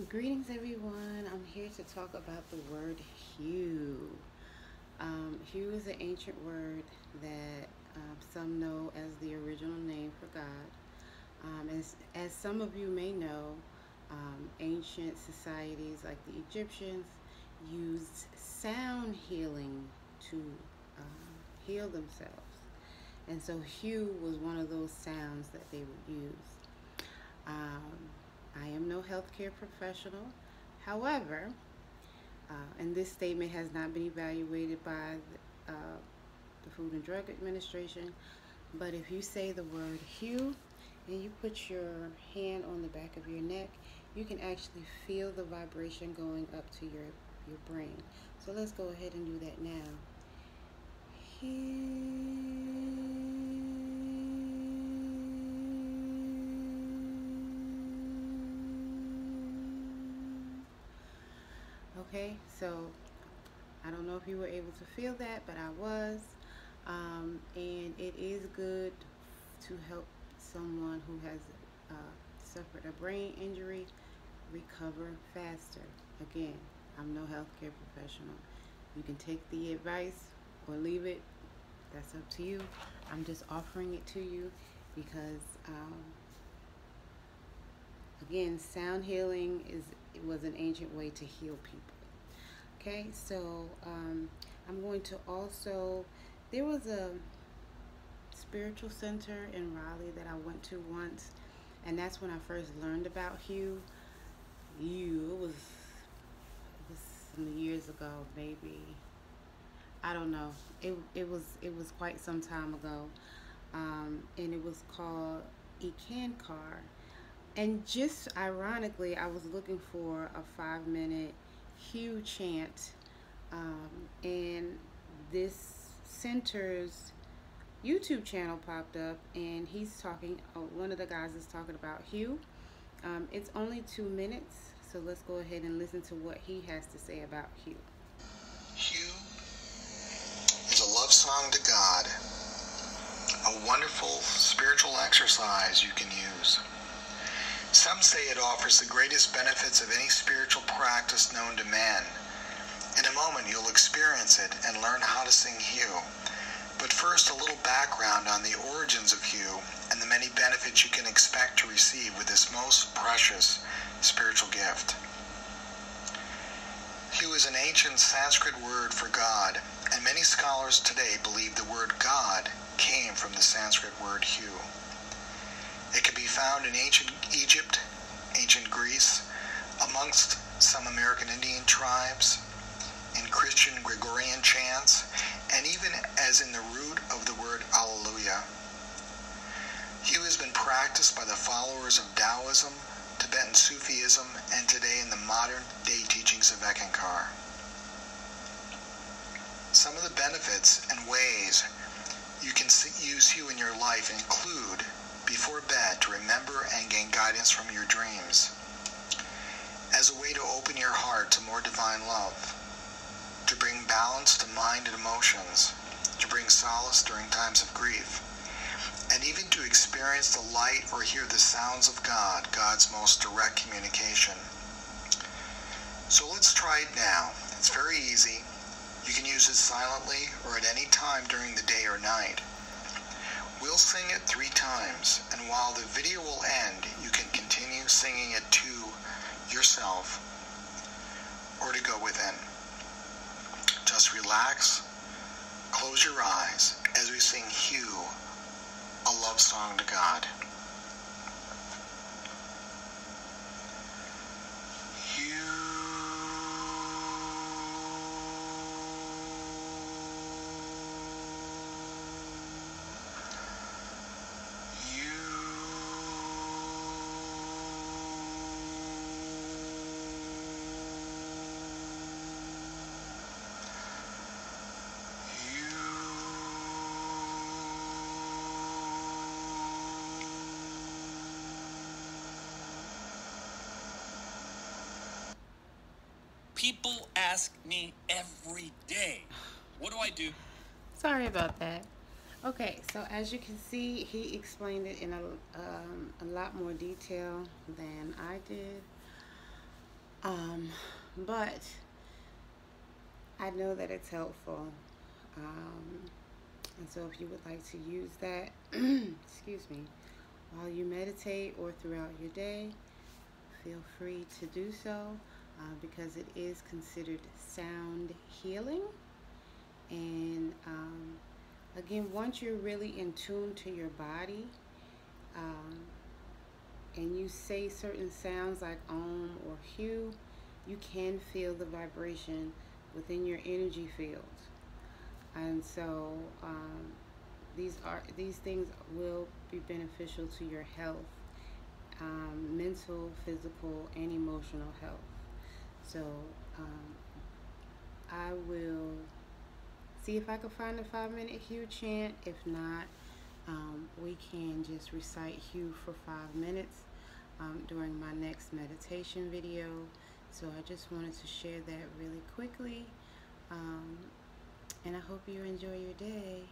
Greetings, everyone. I'm here to talk about the word hue. Hue is an ancient word that some know as the original name for God. As some of you may know, ancient societies like the Egyptians used sound healing to heal themselves. And so hue was one of those sounds that they would use. Um, I am no healthcare professional. However, and this statement has not been evaluated by the Food and Drug Administration, but if you say the word hue and you put your hand on the back of your neck, you can actually feel the vibration going up to your brain. So let's go ahead and do that now. Okay, so I don't know if you were able to feel that, but I was. And it is good to help someone who has suffered a brain injury recover faster. Again, I'm no healthcare professional. You can take the advice or leave it. That's up to you. I'm just offering it to you because, again, sound healing was an ancient way to heal people. Okay, so I'm going to also, there was a spiritual center in Raleigh that I went to once, and that's when I first learned about hue. It was some years ago, maybe. I don't know. It was quite some time ago, and it was called Car. And just ironically, I was looking for a 5-minute hue chant, and this center's YouTube channel popped up, and he's talking. One of the guys is talking about hue. It's only 2 minutes, so let's go ahead and listen to what he has to say about hue. Hue is a love song to God, a wonderful spiritual exercise you can use. Some say it offers the greatest benefits of any spiritual practice known to man. In a moment, you'll experience it and learn how to sing hue. But first, a little background on the origins of hue and the many benefits you can expect to receive with this most precious spiritual gift. Hue is an ancient Sanskrit word for God, and many scholars today believe the word God came from the Sanskrit word hue. It can be found in ancient Egypt, ancient Greece, amongst some American Indian tribes, in Christian Gregorian chants, and even as in the root of the word Alleluia. Hue has been practiced by the followers of Taoism, Tibetan Sufism, and today in the modern day teachings of Eckankar. Some of the benefits and ways you can use hue in your life include before bed to remember and gain guidance from your dreams, as a way to open your heart to more divine love, to bring balance to mind and emotions, to bring solace during times of grief, and even to experience the light or hear the sounds of God, God's most direct communication. So let's try it now. It's very easy. You can use it silently or at any time during the day or night. We'll sing it 3 times, and while the video will end, you can continue singing it to yourself or to go within. Just relax, close your eyes as we sing Hue, a love song to God. People ask me every day, what do I do? Sorry about that. Okay, so as you can see, he explained it in a lot more detail than I did. Um, but I know that it's helpful. And so if you would like to use that, excuse me, while you meditate or throughout your day, feel free to do so, because it is considered sound healing. And again, once you're really in tune to your body, um, and you say certain sounds like or hue, you can feel the vibration within your energy field. And so these things will be beneficial to your health, mental, physical, and emotional health. So I will see if I can find a 5-minute hue chant. If not, we can just recite hue for 5 minutes during my next meditation video. So I just wanted to share that really quickly. And I hope you enjoy your day.